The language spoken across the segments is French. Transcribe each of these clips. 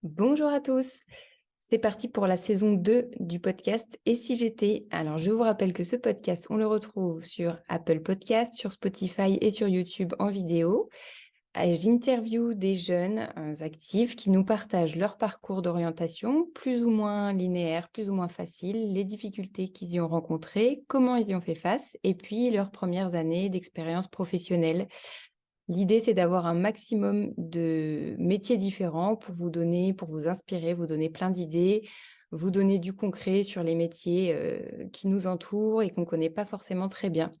Bonjour à tous, c'est parti pour la saison 2 du podcast Et si j'étais? Alors je vous rappelle que ce podcast, on le retrouve sur Apple Podcast, sur Spotify et sur YouTube en vidéo. J'interviewe des jeunes actifs qui nous partagent leur parcours d'orientation, plus ou moins linéaire, plus ou moins facile, les difficultés qu'ils y ont rencontrées, comment ils y ont fait face, et puis leurs premières années d'expérience professionnelle. L'idée, c'est d'avoir un maximum de métiers différents pour vous donner, pour vous inspirer, vous donner plein d'idées, vous donner du concret sur les métiers qui nous entourent et qu'on ne connaît pas forcément très bien.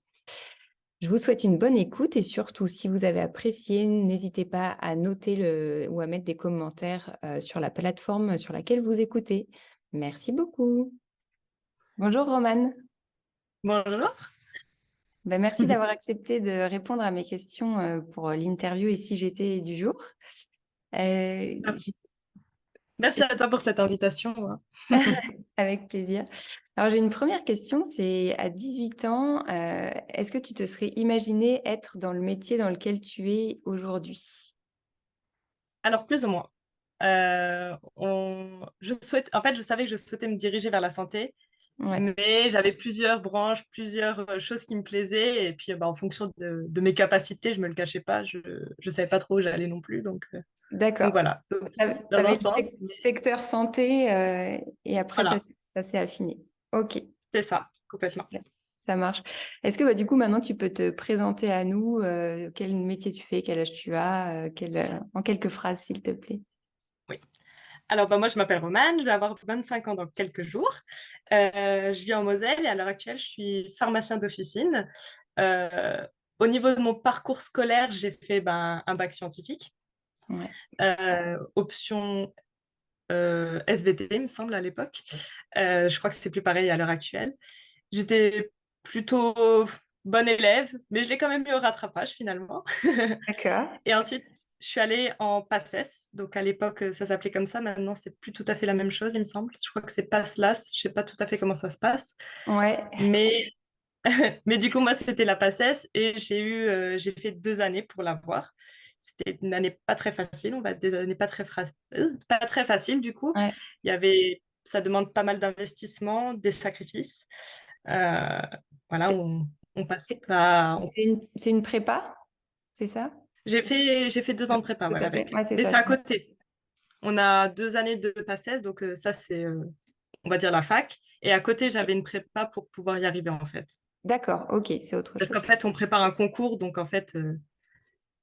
Je vous souhaite une bonne écoute et surtout, si vous avez apprécié, n'hésitez pas à noter ou à mettre des commentaires sur la plateforme sur laquelle vous écoutez. Merci beaucoup. Bonjour Romane. Bonjour. Ben, merci d'avoir accepté de répondre à mes questions pour l'interview Et si j'étais du jour. Euh, Merci à toi pour cette invitation. Avec plaisir. Alors, j'ai une première question, c'est à 18 ans, est-ce que tu te serais imaginé être dans le métier dans lequel tu es aujourd'hui? Alors, plus ou moins. En fait, je savais que je souhaitais me diriger vers la santé, Ouais, mais j'avais plusieurs branches, plusieurs choses qui me plaisaient. Et puis, en fonction de mes capacités, je me le cachais pas, je ne savais pas trop où j'allais non plus. Donc d'accord. voilà. Donc, Tu dans un avais le sens, mais secteur santé et après voilà, ça s'est affiné. Ok, c'est ça, complètement. super, ça marche. Est-ce que bah, du coup maintenant tu peux te présenter à nous, quel métier tu fais, quel âge tu as, en quelques phrases s'il te plaît. Oui. Alors, moi, je m'appelle Romane, je vais avoir 25 ans dans quelques jours. Je vis en Moselle et à l'heure actuelle, je suis pharmacien d'officine. Euh, Au niveau de mon parcours scolaire, j'ai fait un bac scientifique, Ouais. option SVT, il me semble, à l'époque. Je crois que c'est plus pareil à l'heure actuelle. J'étais plutôt bonne élève, mais je l'ai quand même eu au rattrapage finalement. D'accord. Et ensuite, je suis allée en PACES. Donc à l'époque, ça s'appelait comme ça. Maintenant, c'est plus tout à fait la même chose, il me semble. Je crois que c'est PASLAS. Je sais pas tout à fait comment ça se passe. Ouais. Mais, mais du coup, moi, c'était la PACES et j'ai fait 2 années pour l'avoir. C'était une année pas très facile, on va dire des années pas très faciles du coup. Ouais. Ça demande pas mal d'investissement, des sacrifices. Euh, voilà, C'est on passe c'est- pas. c'est une prépa, c'est ça? J'ai fait 2 ans de Ce prépa, que ouais, tu as fait? avec. Ouais, c'est Mais ça. c'est à côté. On a 2 années de PACES, donc ça, c'est, on va dire, la fac. Et à côté, j'avais une prépa pour pouvoir y arriver, en fait. D'accord, ok, c'est autre Parce qu'en chose. fait, on prépare un concours, donc en fait,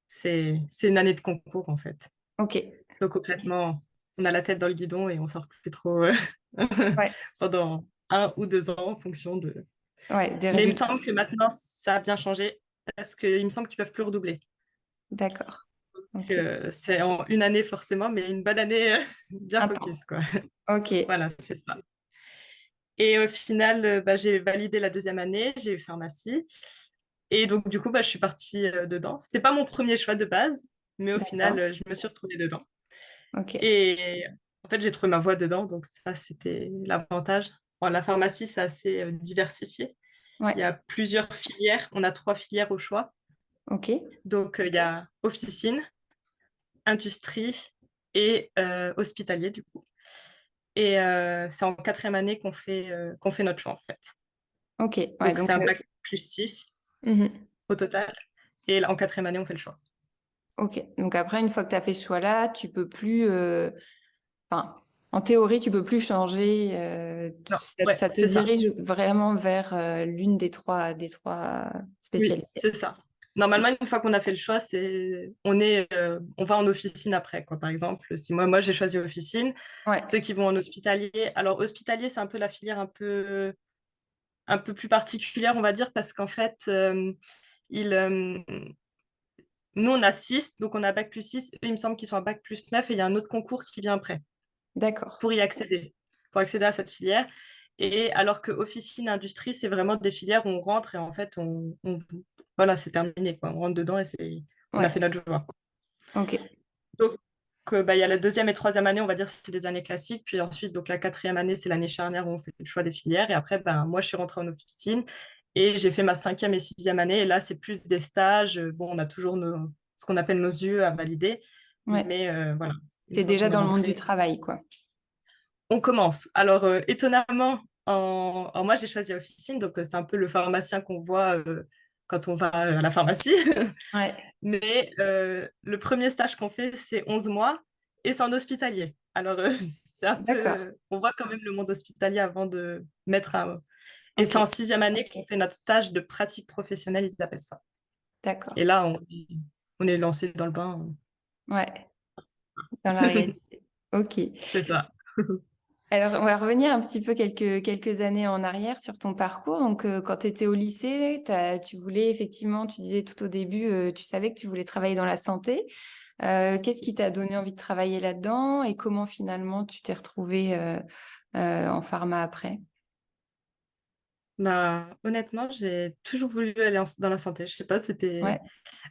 c'est une année de concours, en fait. Ok, Donc concrètement, on a la tête dans le guidon et on sort plus trop ouais, pendant 1 ou 2 ans en fonction de... ouais, des Mais il me résultats. semble que maintenant, ça a bien changé parce qu'il me semble qu'ils peuvent plus redoubler. D'accord, ok. C'est en une année forcément, mais une bonne année bien focus, Intense. quoi. Ok, Voilà, c'est ça. Et au final, j'ai validé la 2e année, j'ai eu pharmacie. Et donc, du coup, je suis partie dedans. C'était pas mon premier choix de base, mais au final, d'accord, je me suis retrouvée dedans. ok. Et en fait, j'ai trouvé ma voie dedans, donc ça, c'était l'avantage. Bon, la pharmacie, c'est assez diversifié. Ouais, Il y a plusieurs filières. On a 3 filières au choix. ok, Donc, il y a officine, industrie et hospitalier, du coup. Et c'est en 4e année qu'on fait notre choix, en fait. ok. Ouais, Donc, c'est donc, un bac plus 6 mhm, au total. Et là, en 4e année, on fait le choix. ok. Donc après, une fois que tu as fait ce choix-là, tu peux plus, enfin, en théorie, tu peux plus changer. Non, Ça, ouais, ça te c'est ça. dirige vraiment vers l'une des trois Oui, spécialités. c'est ça. Normalement, une fois qu'on a fait le choix, on va en officine après, quoi. Par exemple, si moi j'ai choisi officine, Ouais, ceux qui vont en hospitalier. Alors, hospitalier, c'est un peu la filière un peu plus particulière, on va dire, parce qu'en fait, il, euh, nous, on a 6, donc on a bac plus 6. Eux, il me semble qu'ils sont à bac plus 9 et il y a un autre concours qui vient après d'accord. pour y accéder, pour accéder à cette filière. Et alors que officine, industrie, c'est vraiment des filières où on rentre et en fait, voilà, c'est terminé, quoi. On rentre dedans et on a Ouais, fait notre joie. ok. Donc, il y a la 2e et 3e année, on va dire, c'est des années classiques. Puis ensuite, donc la 4e année, c'est l'année charnière où on fait le choix des filières. Et après, moi, je suis rentrée en officine et j'ai fait ma 5e et 6e année. Et là, c'est plus des stages. Bon, on a toujours ce qu'on appelle nos UE à valider. Ouais. Mais voilà, une T'es fois déjà qu'on est dans le monde du rentré. travail, quoi. On commence. Alors, étonnamment, alors moi, j'ai choisi officine, donc c'est un peu le pharmacien qu'on voit quand on va à la pharmacie. Ouais, Mais le premier stage qu'on fait, c'est 11 mois et c'est en hospitalier. Alors, c'est un peu... d'accord. on voit quand même le monde hospitalier avant de mettre un... Et c'est Ok, en 6e année qu'on fait notre stage de pratique professionnelle, ils appellent ça. d'accord. Et là, on est lancé dans le bain. Ouais, dans la réalité. Ok. C'est ça. Alors, on va revenir un petit peu quelques années en arrière sur ton parcours. Donc, quand tu étais au lycée, tu voulais effectivement, tu disais tout au début, tu savais que tu voulais travailler dans la santé. Qu'est-ce qui t'a donné envie de travailler là-dedans et comment finalement tu t'es retrouvée en pharma après? Bah, honnêtement, j'ai toujours voulu aller dans la santé. Je sais pas, c'était... Ouais,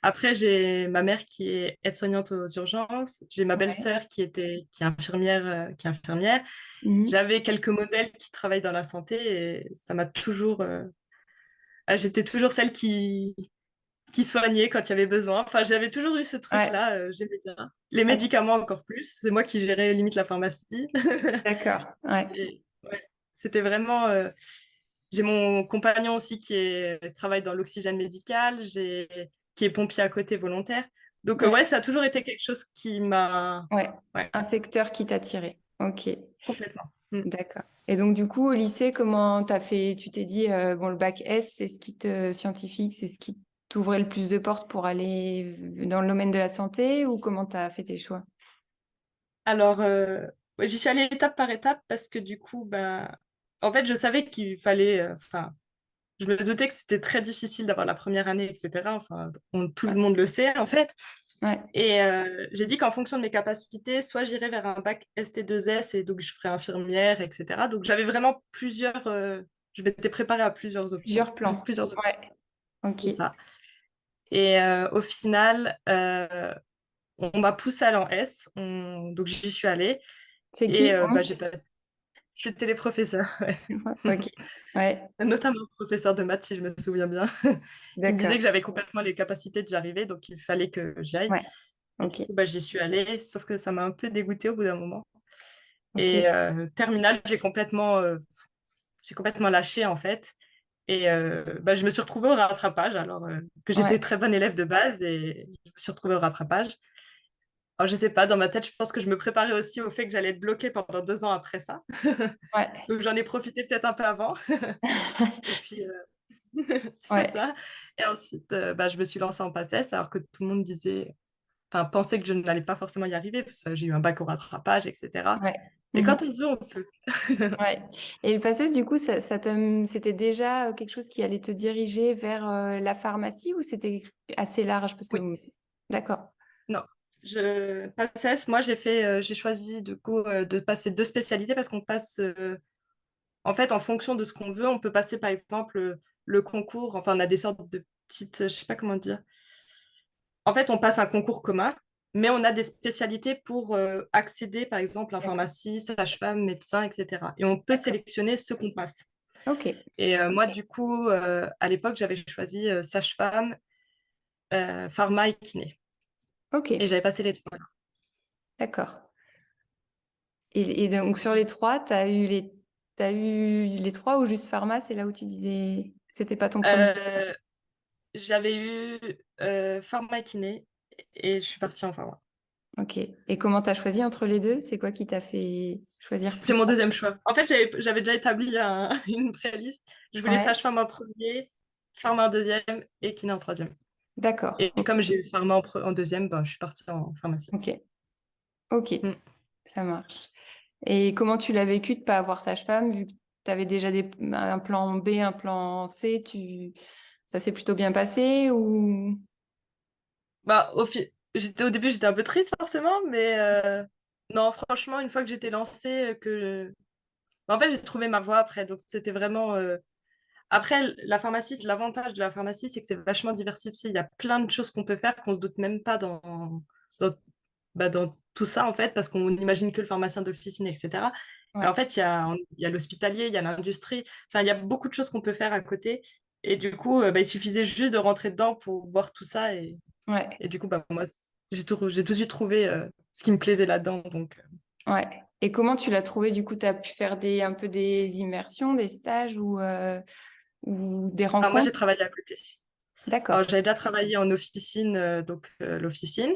Après, j'ai ma mère qui est aide-soignante aux urgences. J'ai ma ouais. belle-sœur qui est infirmière, Mhm. J'avais quelques modèles qui travaillent dans la santé et ça m'a toujours... j'étais toujours celle qui soignait quand il y avait besoin. Enfin, j'avais toujours eu ce Ouais, truc-là, j'aimais bien. Les ok, médicaments encore plus. C'est moi qui gérais limite la pharmacie. d'accord. Ouais, Et, ouais, c'était vraiment... j'ai mon compagnon aussi travaille dans l'oxygène médical, qui est pompier à côté volontaire. Donc, ouais, ouais, ça a toujours été quelque chose qui m'a... ouais. Ouais, Un secteur qui t'a tiré. Ok, complètement. Mm. d'accord. Et donc, du coup, au lycée, comment t'as fait? Tu t'es dit, bon, le bac S, c'est ce qui te scientifique, c'est ce qui t'ouvrait le plus de portes pour aller dans le domaine de la santé ou comment t'as fait tes choix? Alors, ouais, j'y suis allée étape par étape parce que du coup, bah, en fait, je savais qu'il fallait... Enfin, je me doutais que c'était très difficile d'avoir la première année, etc. Enfin, tout le Ouais, monde le sait, en fait. ouais, Et j'ai dit qu'en fonction de mes capacités, soit j'irais vers un bac ST2S et donc je ferais infirmière, etc. Donc j'avais vraiment plusieurs... je m'étais préparée à plusieurs options. plusieurs plans. Plusieurs options, Ouais, ok. c'est ça. Et au final, on m'a poussée à aller en S. Donc j'y suis allée. C'est Et qui? bah, j'ai passé... C'était les professeurs, ouais. Ok, ouais, Notamment le professeur de maths, si je me souviens bien, qui me disait d'accord. que j'avais complètement les capacités d'y arriver, donc il fallait que j'y aille. Ouais, Et du ok, coup, bah, j'y suis allée, sauf que ça m'a un peu dégoûtée au bout d'un moment. Et ok. terminale, j'ai complètement lâché en fait. Et bah, je me suis retrouvée au rattrapage, alors que j'étais Ouais, très bonne élève de base et je me suis retrouvée au rattrapage. Alors, je sais pas, dans ma tête, je pense que je me préparais aussi au fait que j'allais être bloquée pendant 2 ans après ça. ouais, Donc, j'en ai profité peut-être un peu avant. Et puis, c'est ouais, ça. Et ensuite, bah, je me suis lancée en PACES alors que tout le monde enfin, pensait que je n'allais pas forcément y arriver, parce que j'ai eu un bac au rattrapage, etc. ouais. Mais Mhm. quand on veut, on peut. Ouais. Et le PACES, du coup, c'était déjà quelque chose qui allait te diriger vers la pharmacie ou c'était assez large? Parce que, Oui, d'accord. non. PACES, moi, j'ai choisi du coup de passer 2 spécialités parce qu'on passe, en fait, en fonction de ce qu'on veut, on peut passer par exemple le concours, enfin, on a des sortes de petites, je sais pas comment dire. En fait, on passe un concours commun, mais on a des spécialités pour accéder, par exemple, à la D'accord. pharmacie, sage-femme, médecin, etc. Et on peut D'accord. sélectionner ce qu'on passe. Ok. Et moi, du coup, à l'époque, j'avais choisi sage-femme, pharma et kiné. Ok. Et j'avais passé les trois. D'accord. Et donc, sur les trois, t'as eu les trois ou juste pharma? C'est là où tu disais, c'était pas ton premier. Euh, J'avais eu pharma et kiné et je suis partie en pharma. Ok. Et comment t'as choisi entre les deux? C'est quoi qui t'a fait choisir C'était plus mon ça? deuxième choix. En fait, j'avais déjà établi une pré-liste. Je voulais Ouais. sage-femme en premier, pharma en deuxième et kiné en troisième. D'accord. Et Ok. comme j'ai eu pharma en deuxième, ben, je suis partie en pharmacie. Ok. Ok. Mm. Ça marche. Et comment tu l'as vécu de pas avoir sage-femme, vu que tu avais déjà un plan B, un plan C, ça s'est plutôt bien passé ou... Bah, au début, j'étais un peu triste forcément, mais non, franchement, une fois que j'étais lancée, en fait, j'ai trouvé ma voie après. Donc, c'était vraiment. Après, la pharmacie, l'avantage de la pharmacie, c'est que c'est vachement diversifié. Il y a plein de choses qu'on peut faire qu'on se doute même pas dans, dans tout ça, en fait, parce qu'on n'imagine que le pharmacien d'officine, etc. Mais Ouais, en fait, il y a l'hospitalier, il y a l'industrie. Enfin, il y a beaucoup de choses qu'on peut faire à côté. Et du coup, bah, il suffisait juste de rentrer dedans pour voir tout ça. ouais, Et du coup, bah, moi, j'ai tout de suite trouvé ce qui me plaisait là-dedans. Donc, Ouais. Et comment tu l'as trouvé? Du coup, tu as pu faire un peu des immersions, des stages ou des alors moi, rencontres? j'ai travaillé à côté. Alors, D'accord. j'avais déjà travaillé en officine, l'officine.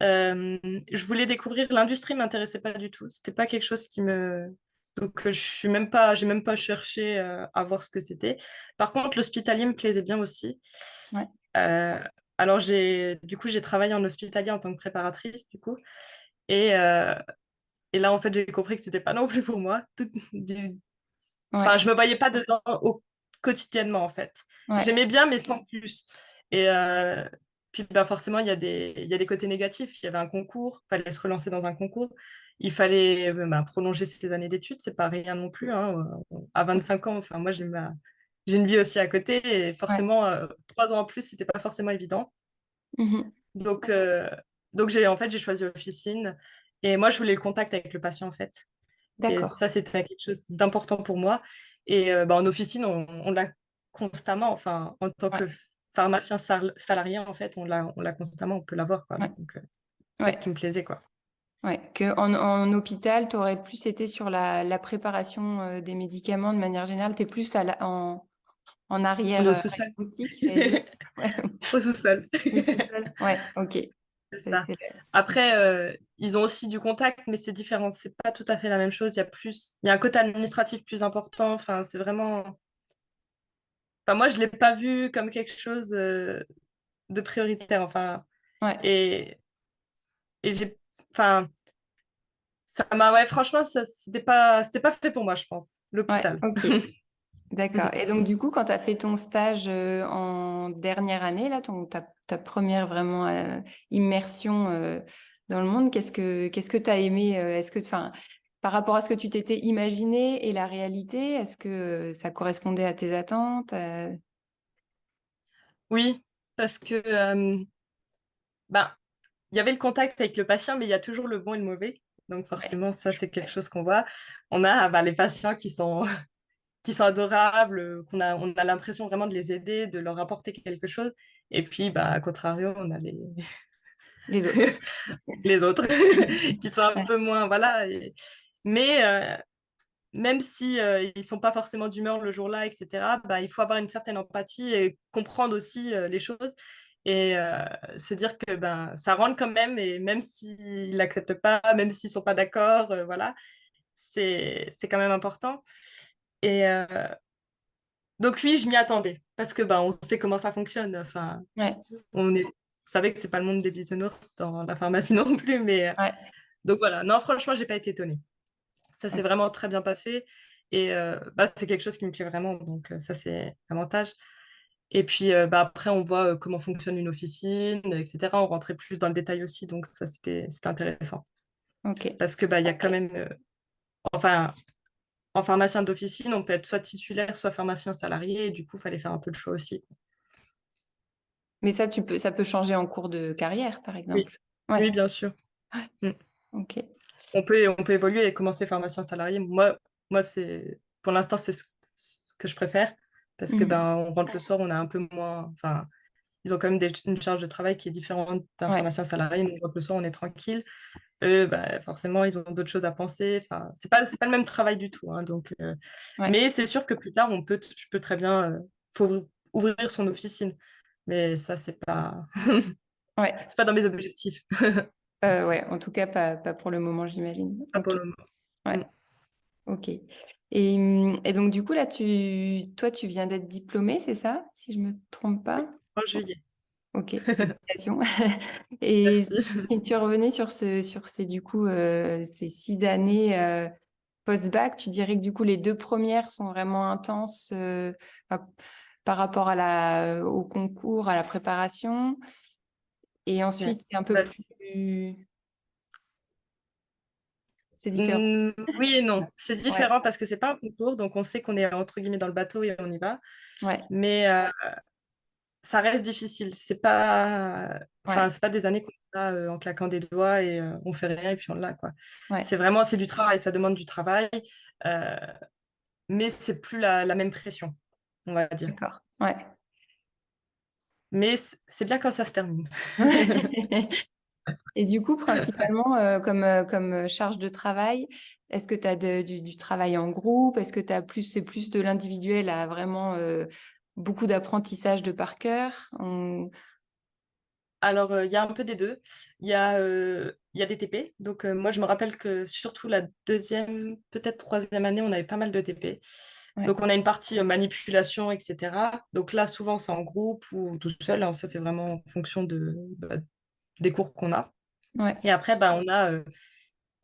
Je voulais découvrir l'industrie, m'intéressait pas du tout. C'était pas quelque chose qui me. Donc, j'ai même pas cherché à voir ce que c'était. Par contre, l'hospitalier me plaisait bien aussi. Ouais. Euh, alors, du coup, j'ai travaillé en hospitalier en tant que préparatrice, du coup. Et, euh, et là, en fait, j'ai compris que c'était pas non plus pour moi. Ouais. Enfin, je me voyais pas dedans quotidiennement, en fait. Ouais. J'aimais bien, mais sans plus. Et puis, bah, forcément, il y a des côtés négatifs. Il y avait un concours, il fallait se relancer dans un concours. Il fallait bah, prolonger ses années d'études, c'est pas rien non plus, hein. À 25 ans, enfin, moi, j'ai une vie aussi à côté. Et Ouais. forcément, 3 ans en plus, c'était pas forcément évident. Mhm. Donc, euh, donc en fait, j'ai choisi officine. Et moi, je voulais le contact avec le patient, en fait. Et D'accord. ça, c'était quelque chose d'important pour moi. Et bah, en officine, on l'a constamment. Enfin, en tant Ouais. que pharmacien salarié, en fait, on l'a constamment, on peut l'avoir, quoi. Ouais. Donc, c'est ça Ouais. qui me plaisait, quoi. Ouais. En hôpital, tu aurais plus été sur la préparation des médicaments de manière générale. Tu es plus en On arrière est au sous-sol. boutique, j'allais dire. Ouais. Au sous-sol. Le sous-sol. Ouais. Ok. C'est C'est, ça. c'est- Après, ils ont aussi du contact, mais c'est différent. C'est pas tout à fait la même chose. Il y a un côté administratif plus important. Enfin, c'est vraiment. Enfin, moi, je l'ai pas vu comme quelque chose de prioritaire. Enfin, Ouais. et, et j'ai. Enfin, ouais, franchement, c'était pas fait pour moi, je pense, Ouais. l'hôpital. Ok. D'accord. Et donc, du coup, quand tu as fait ton stage en dernière année, là, ta première vraiment immersion dans le monde, qu'est-ce que tu as aimé enfin, par rapport à ce que tu t'étais imaginé et la réalité, est-ce que ça correspondait à tes attentes Oui, parce que ben, il y avait le contact avec le patient, mais il y a toujours le bon et le mauvais. Donc Ouais. forcément, ça, c'est quelque chose qu'on voit. On a les patients qui sont, qui sont adorables, on a l'impression vraiment de les aider, de leur apporter quelque chose. Et puis, bah, à contrario, on a Les autres. les autres qui sont un Ouais. peu moins, voilà. Mais même si ils sont pas forcément d'humeur le jour-là, etc., bah, il faut avoir une certaine empathie et comprendre aussi les choses et se dire que ben, ça rentre quand même et même s'ils l'acceptent pas, même s'ils sont pas d'accord, voilà, c'est quand même important. Et donc oui, je m'y attendais parce que ben, on sait comment ça fonctionne. Enfin, Ouais. on savait que c'est pas le monde des bisounours dans la pharmacie non plus, mais Ouais. donc voilà. Non, franchement, j'ai pas été étonnée. Ça s'est Ok. vraiment très bien passé. Et bah, c'est quelque chose qui me plaît vraiment. Donc, ça, c'est l'avantage. Et puis, bah, après, on voit comment fonctionne une officine, etc. On rentrait plus dans le détail aussi. Donc, ça, c'était intéressant. Ok. Parce que bah, il y a quand même. Enfin, en pharmacien d'officine, on peut être soit titulaire, soit pharmacien salarié. Et du coup, il fallait faire un peu de choix aussi. Mais ça peut changer en cours de carrière, par Oui, exemple. Ouais. oui, bien sûr. Ouais. Mm. Ok. On peut évoluer et commencer pharmacien salarié. Moi pour l'instant, c'est ce que je préfère. Parce que Mhm. ben, on rentre le soir, on a un peu moins. Enfin, ils ont quand même une charge de travail qui est différente d'un Ouais. pharmacien salarié. Nous, on rentre le soir, on est tranquille. Eux, bah, forcément, ils ont d'autres choses à penser. Enfin, c'est pas le même travail du tout, hein, donc, Ouais. mais c'est sûr que plus tard, je peux très bien faut ouvrir son officine. Mais ça, Ouais. c'est pas dans mes objectifs. Ouais. En tout cas, pas pour le moment, j'imagine. Pas pour Ok. le moment. Ouais. Mm. Ok. Et donc, du coup, là, toi, tu viens d'être diplômée, c'est ça? Si je me trompe pas? En juillet. Ok. Félicitations. Et Merci. si tu revenais sur du coup, ces 6 années post-bac, tu dirais que du coup, les 2 premières sont vraiment intenses enfin, par rapport au concours, à la préparation. Et Ouais. ensuite, c'est un peu Bah, plus. C'est différent. oui et non. C'est Ouais, différent parce que c'est pas un concours, donc on sait qu'on est entre guillemets dans le bateau et on y va. ouais, Mais ça reste difficile. ouais, C'est pas des années qu'on a en claquant des doigts et on fait rien et puis on l'a, quoi. ouais. C'est du travail, ça demande du travail, euh, mais c'est plus la même pression, on va dire. D'accord. Ouais. Mais c'est bien quand ça se termine. Et du coup, principalement, comme charge de travail, est-ce que tu as du travail en groupe? Est-ce que c'est plus de l'individuel à vraiment beaucoup d'apprentissage de par cœur? Alors, il y a un peu des deux. Il y a des TP. Donc, moi, je me rappelle que surtout la deuxième, peut-être troisième année, on avait pas mal de TP. Ouais, Donc, on a une partie manipulation, etc. Donc là, souvent, c'est en groupe ou tout seul, hein. Ça, c'est vraiment en fonction des cours qu'on a. ouais, Et après, bah,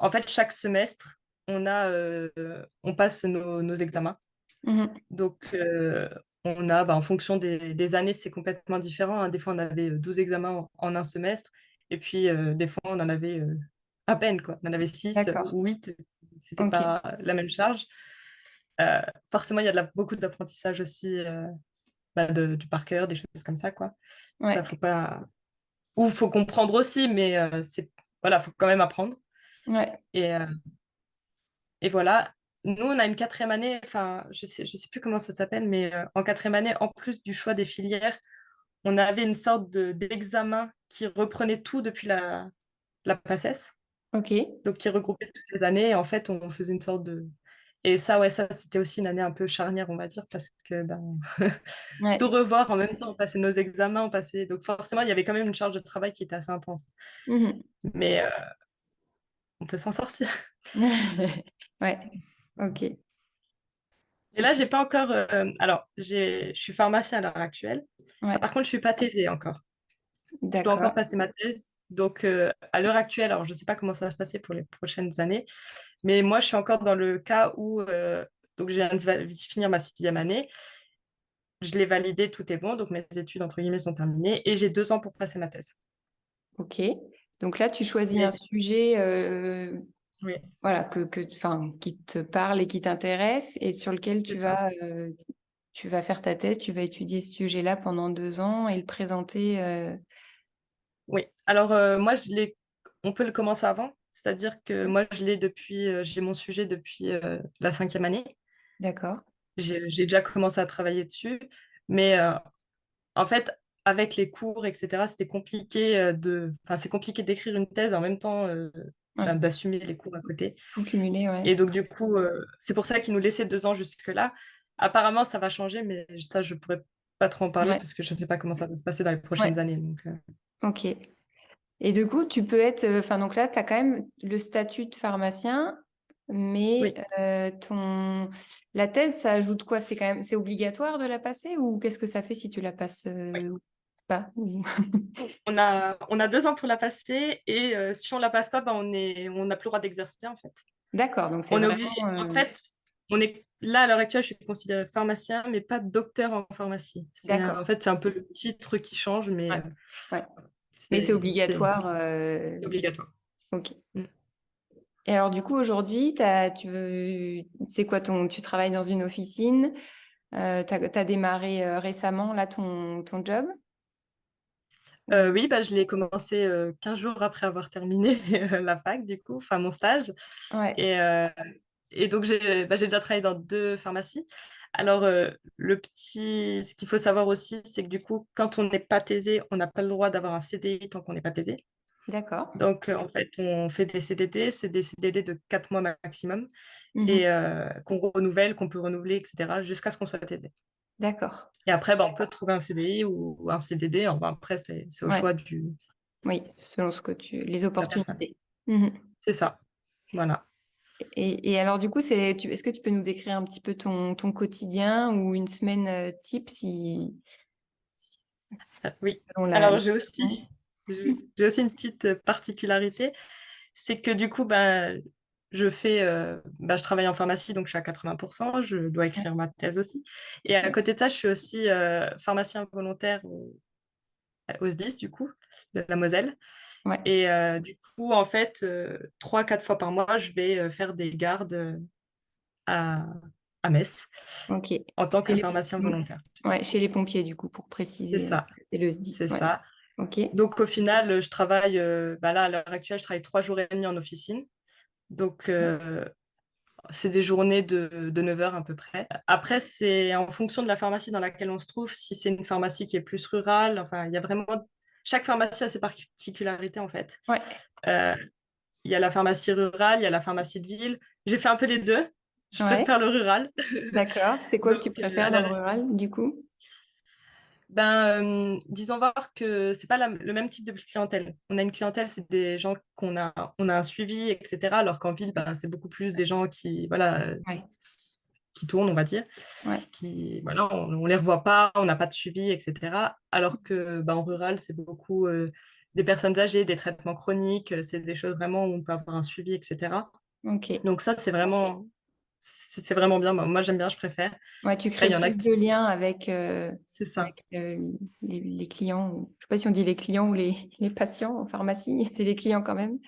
en fait, chaque semestre, on passe nos examens. mhm, Donc, on a, bah, en fonction des années, c'est complètement différent, hein. Des fois, on avait 12 examens en un semestre. Et puis, des fois, on en avait à peine, quoi. On en avait 6 d'accord, ou 8. C'était ok, pas la même charge. Euh, Forcément, il y a beaucoup d'apprentissage aussi, bah, du par cœur, des choses comme ça, quoi. Ça, ouais, faut pas... Ou faut comprendre aussi, mais voilà, faut quand même apprendre. ouais, Et, euh, et voilà. Nous, on a une quatrième année, enfin, je sais plus comment ça s'appelle, mais en quatrième année, en plus du choix des filières, on avait une sorte d'examen qui reprenait tout depuis la PACES, ok, donc qui regroupait toutes les années. Et en fait, on faisait une sorte de... Et ça, ouais, ça, c'était aussi une année un peu charnière, on va dire, parce que ben, tout ouais, revoir en même temps, on passait nos examens, on passait... Donc forcément, il y avait quand même une charge de travail qui était assez intense. mhm. Mais on peut s'en sortir. Ouais, ok, Et là, super, j'ai pas encore... alors, je suis pharmacien à l'heure actuelle. ouais, Par contre, je suis pas thésée encore. Je dois encore d'accord, passer ma thèse. Donc, à l'heure actuelle, alors je ne sais pas comment ça va se passer pour les prochaines années, mais moi, je suis encore dans le cas où donc je viens de finir ma sixième année. Je l'ai validée, tout est bon, donc mes études, entre guillemets, sont terminées et j'ai 2 ans pour passer ma thèse. ok. Donc là, tu choisis un Mais sujet oui, voilà, enfin, qui te parle et qui t'intéresse et sur lequel c'est ça. tu vas faire ta thèse, tu vas étudier ce sujet-là pendant 2 ans et le présenter. Oui. Alors, moi, on peut le commencer avant, c'est-à-dire que moi, j'ai mon sujet depuis la cinquième année. D'accord. J'ai déjà commencé à travailler dessus, mais en fait, avec les cours, etc., c'était compliqué enfin, c'est compliqué d'écrire une thèse et en même temps Ouais. d'assumer les cours à côté. Tout cumulé, ouais. Et donc, du coup, c'est pour ça qu'ils nous laissaient 2 ans jusque-là. Apparemment, ça va changer, mais ça, je pourrais pas trop en parler Ouais. parce que je ne sais pas comment ça va se passer dans les Ouais. prochaines années. Donc, Ok. Et du coup, tu peux être. Enfin, donc là, tu as quand même le statut de pharmacien, mais oui. la thèse, ça ajoute quoi? C'est obligatoire de la passer ou qu'est-ce que ça fait si tu la passes Oui. pas? On a 2 ans pour la passer et si on la passe pas, bah, on n'a plus le droit d'exercer en fait. D'accord. Donc c'est On est vraiment. obligé. En fait, on est là à l'heure actuelle, je suis considérée pharmacien, mais pas docteur en pharmacie. En D'accord. fait, c'est un peu le titre qui change, mais Ouais. Ouais. Mais c'est c'est obligatoire. obligatoire. Ok. Mm. Et alors, du coup, aujourd'hui, c'est quoi tu travailles dans une officine, t'as démarré récemment, là, ton job? Oui, bah, je l'ai commencé 15 jours après avoir terminé la fac, du coup, enfin mon stage. Ouais, Et, euh, et donc, j'ai déjà travaillé dans 2 pharmacies. Alors, ce qu'il faut savoir aussi, c'est que du coup, quand on n'est pas thésé, on n'a pas le droit d'avoir un CDI tant qu'on n'est pas thésé. d'accord. Donc, en fait, on fait des CDD, c'est des CDD de 4 mois maximum, et Mhm. qu'on renouvelle, qu'on peut renouveler, etc., jusqu'à ce qu'on soit thésé. D'accord. Et après, bah, on peut trouver un CDI ou un CDD. Enfin, après, c'est au Ouais, choix oui, selon les de la personne. opportunités. Mhm. C'est ça. Voilà. Et alors, du coup, est-ce que tu peux nous décrire un petit peu ton quotidien ou une semaine type Oui. selon Alors, l'expérience? j'ai aussi une petite particularité. C'est que du coup, bah, je travaille en pharmacie, donc je suis à 80%. Je dois Ouais, écrire ma thèse aussi. Et à ouais, côté de ça, je suis aussi pharmacien volontaire au SDIS, du coup, de la Moselle. ouais. Et du coup, en fait, 3, 4 fois par mois, je vais faire des gardes à, à Metz Ok. en tant Chez que les, pharmacien volontaire. ouais, chez les pompiers, du coup, pour C'est préciser, ça, c'est le c'est SDIS, ouais. ça. Ok, Donc au final, je travaille, bah là, à l'heure actuelle, je travaille 3 jours et demi en officine. Donc c'est des journées de 9 heures à peu près. Après, c'est en fonction de la pharmacie dans laquelle on se trouve. Si c'est une pharmacie qui est plus rurale, enfin, il y a vraiment chaque pharmacie a ses particularités, en fait. Ouais, Euh, il y a la pharmacie rurale, il y a la pharmacie de ville. J'ai fait un peu les deux. Je ouais, préfère le rural. d'accord. C'est quoi que tu Donc, préfères dans le rural, du coup? disons voir que c'est pas le même type de clientèle. On a une clientèle, c'est des gens on a un suivi, etc. Alors qu'en ville, ben, c'est beaucoup plus des gens qui, voilà, Ouais, qui tournent, on va dire, ouais, qui, voilà, on les revoit pas, on n'a pas de suivi, etc. Alors que, ben, en rural, c'est beaucoup des personnes âgées, des traitements chroniques, c'est des choses vraiment où on peut avoir un suivi, etc. ok. Donc ça, c'est vraiment bien. Moi, j'aime bien, je préfère. Ouais, tu Après, il crées y en a plus qui, de liens avec, c'est ça. avec les clients. Je sais pas si on dit les clients ou les patients en pharmacie. C'est les clients quand même.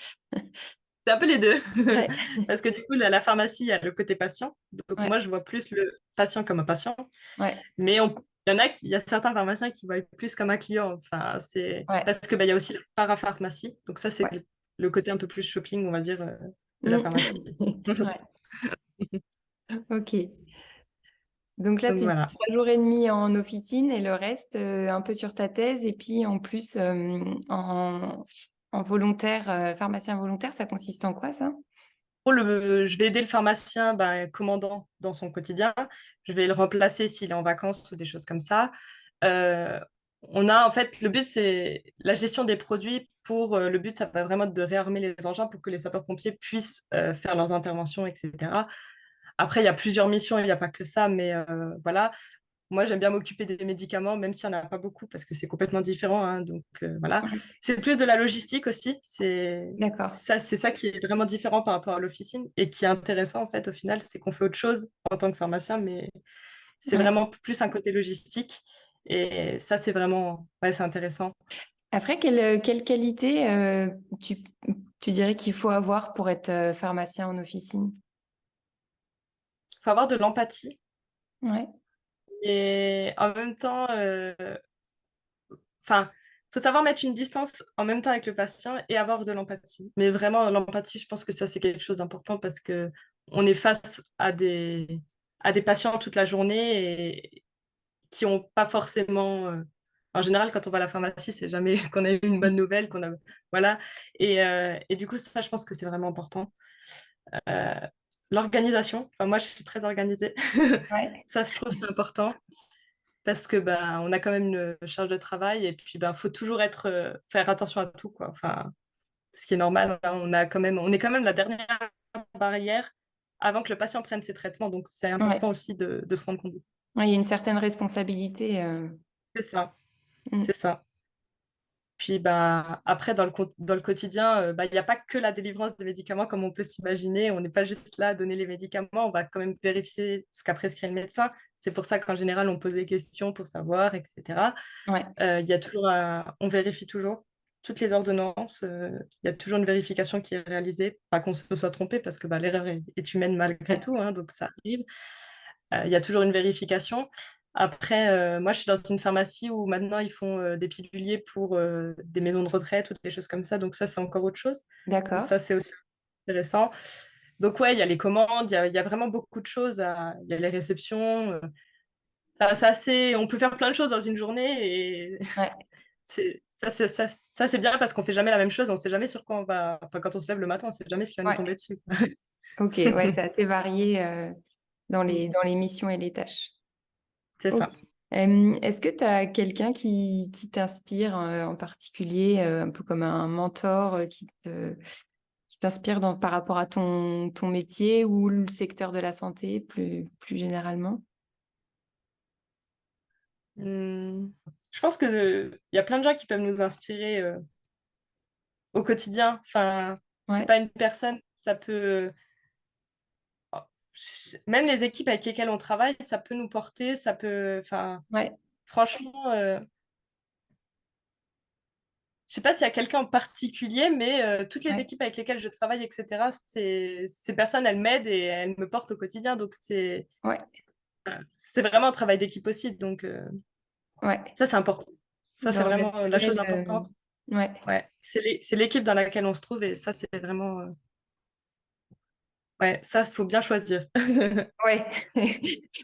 C'est un peu les deux. Ouais, Parce que du coup, la pharmacie, il y a le côté patient. Donc ouais, moi, je vois plus le patient comme un patient. ouais, Mais il y a certains pharmaciens qui voient plus comme un client. Enfin, c'est ouais, parce que bah, il y a aussi la parapharmacie. Donc ça, c'est ouais. le côté un peu plus shopping, on va dire, de la Mm. pharmacie. Ouais, ok. Donc là, Donc tu dis voilà. 3 jours et demi en officine et le reste un peu sur ta thèse. Et puis en plus, en volontaire, pharmacien volontaire, ça consiste en quoi ça? Je vais aider le pharmacien commandant dans son quotidien. Je vais le remplacer s'il est en vacances ou des choses comme ça. Euh, en fait, le but, c'est la gestion des produits. Le but, ça va vraiment être de réarmer les engins pour que les sapeurs-pompiers puissent faire leurs interventions, etc. Après, il y a plusieurs missions, il n'y a pas que ça, mais voilà. Moi, j'aime bien m'occuper des médicaments, même s'il n'y en a pas beaucoup, parce que c'est complètement différent, hein, donc voilà. Ouais, C'est plus de la logistique aussi. d'accord. C'est ça qui est vraiment différent par rapport à l'officine et qui est intéressant, en fait, au final, c'est qu'on fait autre chose en tant que pharmacien, mais c'est Ouais. vraiment plus un côté logistique. Et ça, c'est vraiment, ouais, c'est intéressant. Après, quelle qualité tu dirais qu'il faut avoir pour être pharmacien en officine? Il faut avoir de l'empathie Ouais, et en même temps, enfin, faut savoir mettre une distance en même temps avec le patient et avoir de l'empathie. Mais vraiment, l'empathie, je pense que ça, c'est quelque chose d'important parce que on est face à des patients toute la journée et qui n'ont pas forcément. En général, quand on va à la pharmacie, c'est jamais qu'on a eu une bonne nouvelle, qu'on a. Voilà. Et du coup, ça, je pense que c'est vraiment important. Euh, L'organisation. Enfin, moi, je suis très organisée. ouais, Ça, je trouve, c'est important parce que bah, on a quand même une charge de travail et puis bah, faut toujours faire attention à tout quoi. Enfin, ce qui est normal, hein, on est quand même la dernière barrière avant que le patient prenne ses traitements, donc c'est ouais. important aussi de se rendre compte de ça. Ouais, il y a une certaine responsabilité. C'est ça, Mm. c'est ça. Puis bah, après, dans le quotidien, bah, il n'y a pas que la délivrance des médicaments comme on peut s'imaginer. On n'est pas juste là à donner les médicaments, on va quand même vérifier ce qu'a prescrit le médecin. C'est pour ça qu'en général, on pose des questions pour savoir, etc. Ouais, Il y a on vérifie toujours toutes les ordonnances. Il y a toujours une vérification qui est réalisée. Pas qu'on se soit trompé, parce que bah, l'erreur est humaine malgré ouais, tout, hein, donc ça arrive. Il y a toujours une vérification. Après, moi, je suis dans une pharmacie où maintenant, ils font des piluliers pour des maisons de retraite ou des choses comme ça. Donc ça, c'est encore autre chose. Donc d'accord. ça, c'est aussi intéressant. Donc ouais, il y a les commandes, il y a vraiment beaucoup de choses. Il y a les réceptions. Enfin, on peut faire plein de choses dans une journée et Ouais, ça, c'est bien parce qu'on fait jamais la même chose. On sait jamais sur quoi on va. Enfin, quand on se lève le matin, on sait jamais ce qui va nous tomber ouais. dessus. Ok, ouais, c'est assez varié Mm. dans les missions et les tâches. C'est Ok. ça. Est-ce que tu as quelqu'un qui t'inspire en particulier, un peu comme un mentor qui t'inspire par rapport à ton métier ou le secteur de la santé plus généralement? Mm. Je pense que il y a plein de gens qui peuvent nous inspirer au quotidien. Enfin, c'est Ouais, pas une personne, ça peut. Oh, même les équipes avec lesquelles on travaille, ça peut nous porter, ça peut. Enfin, ouais, franchement, je sais pas s'il y a quelqu'un en particulier, mais toutes les ouais, équipes avec lesquelles je travaille, etc., ces personnes, elles m'aident et elles me portent au quotidien. Donc, ouais, c'est vraiment un travail d'équipe aussi. Donc, ouais. ça, c'est important. Ça, c'est Genre le vraiment la spirit chose importante. ouais, Ouais, c'est l'équipe dans laquelle on se trouve et ça, c'est vraiment. Ouais, ça, faut bien choisir. Ouais,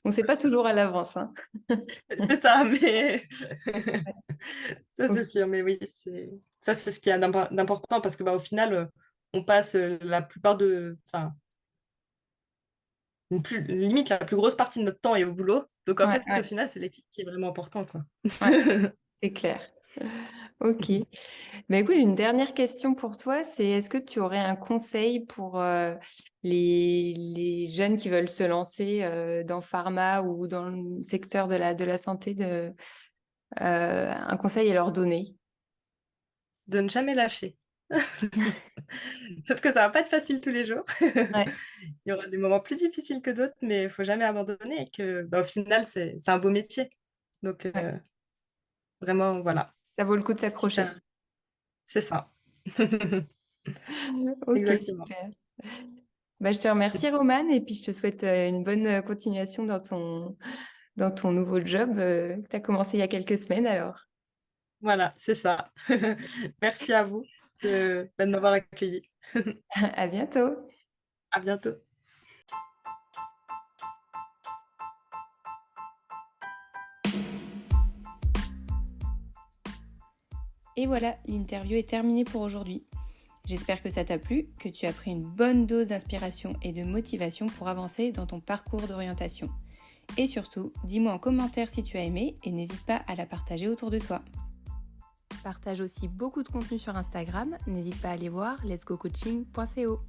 on ne sait pas toujours à l'avance, hein. C'est ça, mais Ouais, ça, c'est OK. sûr, mais oui, c'est ce qu'il y a d'important parce que, bah, au final, on passe, la plupart de enfin, limite la plus grosse partie de notre temps est au boulot. Donc en Ouais, fait, au ouais, final, c'est l'équipe qui est vraiment important, quoi. ouais, c'est clair. OK. Bah, écoute, j'ai une dernière question pour toi, c'est est-ce que tu aurais un conseil pour, les jeunes qui veulent se lancer, dans pharma ou dans le secteur de la santé un conseil à leur donner? De ne jamais lâcher. Parce que ça va pas être facile tous les jours. Ouais, Il y aura des moments plus difficiles que d'autres, mais il faut jamais abandonner et que, bah, au final, c'est un beau métier. Donc ouais, vraiment, voilà. ça vaut le coup de Si ça s'accrocher. c'est ça. OK, Exactement. super. Bah, je te remercie Romane et puis je te souhaite, une bonne, continuation dans ton nouveau job, que tu as commencé il y a quelques semaines alors. Voilà, c'est ça. Merci à vous de m'avoir accueillie. À bientôt. À bientôt. Et voilà, l'interview est terminée pour aujourd'hui. J'espère que ça t'a plu, que tu as pris une bonne dose d'inspiration et de motivation pour avancer dans ton parcours d'orientation. Et surtout, dis-moi en commentaire si tu as aimé et n'hésite pas à la partager autour de toi. Partage aussi beaucoup de contenu sur Instagram, n'hésite pas à aller voir letsgocoaching.co.